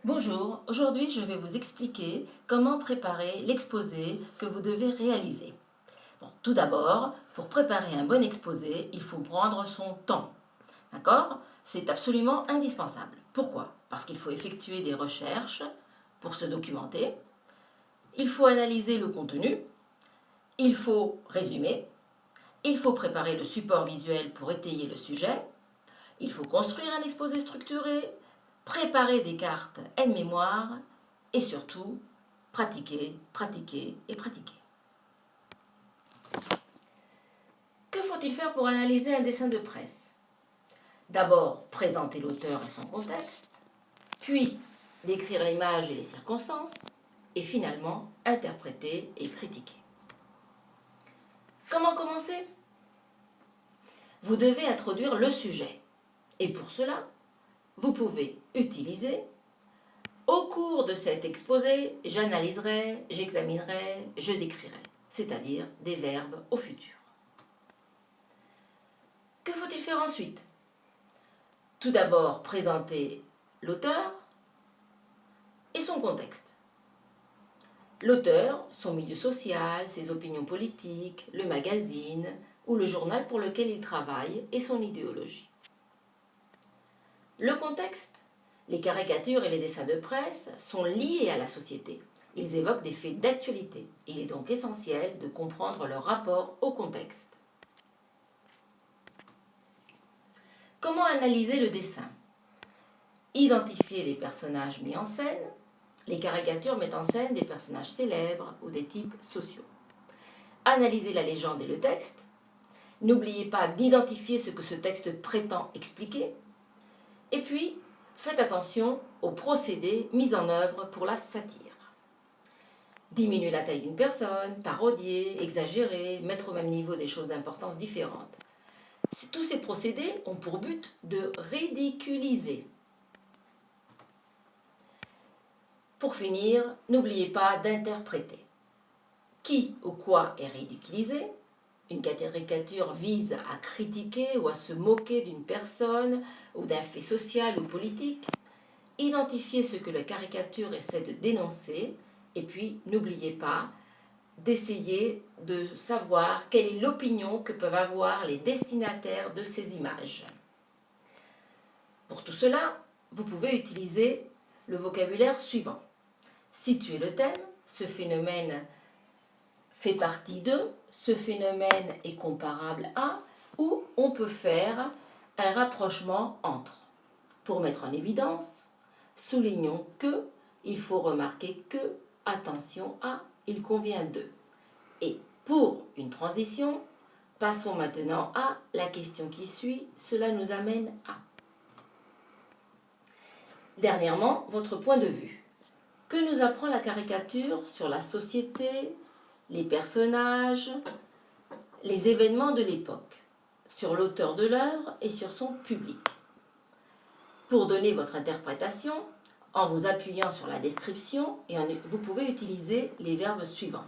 Bonjour, aujourd'hui je vais vous expliquer comment préparer l'exposé que vous devez réaliser. Tout d'abord, pour préparer un bon exposé, il faut prendre son temps. D'accord? C'est absolument indispensable. Pourquoi? Parce qu'il faut effectuer des recherches pour se documenter, il faut analyser le contenu, il faut résumer, il faut préparer le support visuel pour étayer le sujet, il faut construire un exposé structuré, préparer des cartes aide-mémoire et surtout pratiquer, pratiquer et pratiquer. Que faut-il faire pour analyser un dessin de presse? D'abord, présenter l'auteur et son contexte, puis décrire l'image et les circonstances, et finalement, interpréter et critiquer. Comment commencer? Vous devez introduire le sujet, et pour cela, vous pouvez utiliser « Au cours de cet exposé, j'analyserai, j'examinerai, je décrirai », c'est-à-dire des verbes au futur. Que faut-il faire ensuite? Tout d'abord, présenter l'auteur et son contexte. L'auteur, son milieu social, ses opinions politiques, le magazine ou le journal pour lequel il travaille et son idéologie. Le contexte, les caricatures et les dessins de presse sont liés à la société. Ils évoquent des faits d'actualité. Il est donc essentiel de comprendre leur rapport au contexte. Comment analyser le dessin? Identifier les personnages mis en scène. Les caricatures mettent en scène des personnages célèbres ou des types sociaux. Analyser la légende et le texte. N'oubliez pas d'identifier ce que ce texte prétend expliquer. Et puis, faites attention aux procédés mis en œuvre pour la satire. Diminuer la taille d'une personne, parodier, exagérer, mettre au même niveau des choses d'importance différentes. Tous ces procédés ont pour but de ridiculiser. Pour finir, n'oubliez pas d'interpréter. Qui ou quoi est ridiculisé? Une caricature vise à critiquer ou à se moquer d'une personne ou d'un fait social ou politique. Identifiez ce que la caricature essaie de dénoncer et puis n'oubliez pas d'essayer de savoir quelle est l'opinion que peuvent avoir les destinataires de ces images. Pour tout cela, vous pouvez utiliser le vocabulaire suivant. Situer le thème, ce phénomène fait partie de, ce phénomène est comparable à, ou on peut faire un rapprochement entre. Pour mettre en évidence, soulignons que, il faut remarquer que, attention à, il convient de. Et pour une transition, passons maintenant à la question qui suit, cela nous amène à. Dernièrement, votre point de vue. Que nous apprend la caricature sur la société, les personnages, les événements de l'époque, sur l'auteur de l'œuvre et sur son public? Pour donner votre interprétation, en vous appuyant sur la description, vous pouvez utiliser les verbes suivants.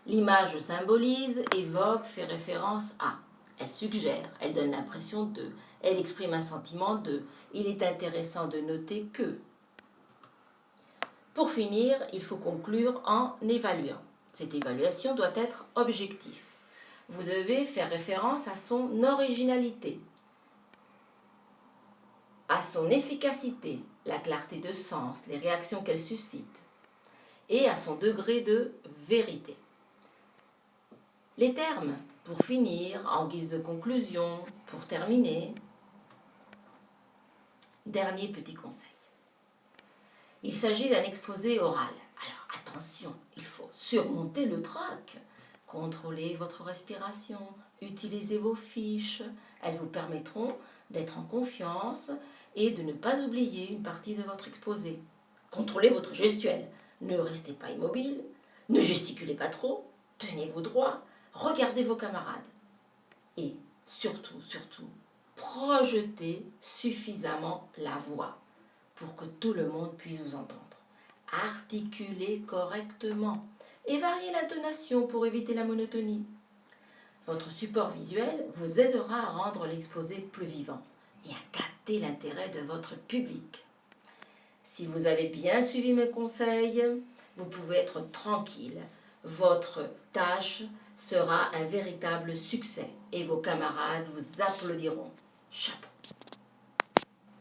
L'image symbolise, évoque, fait référence à. Elle suggère, elle donne l'impression de, elle exprime un sentiment de. Il est intéressant de noter que. Pour finir, il faut conclure en évaluant. Cette évaluation doit être objective. Vous devez faire référence à son originalité, à son efficacité, la clarté de sens, les réactions qu'elle suscite, et à son degré de vérité. Les termes, pour finir, en guise de conclusion, pour terminer. Dernier petit conseil. Il s'agit d'un exposé oral. Alors attention, il faut surmonter le trac. Contrôlez votre respiration, utilisez vos fiches. Elles vous permettront d'être en confiance et de ne pas oublier une partie de votre exposé. Contrôlez votre gestuelle. Ne restez pas immobile, ne gesticulez pas trop, tenez-vous droit, regardez vos camarades. Et surtout, projetez suffisamment la voix pour que tout le monde puisse vous entendre. Articulez correctement et variez l'intonation pour éviter la monotonie. Votre support visuel vous aidera à rendre l'exposé plus vivant et à capter l'intérêt de votre public. Si Si vous avez bien suivi mes conseils, vous pouvez être tranquille. Votre tâche sera un véritable succès et vos camarades vous applaudiront. Chapeau!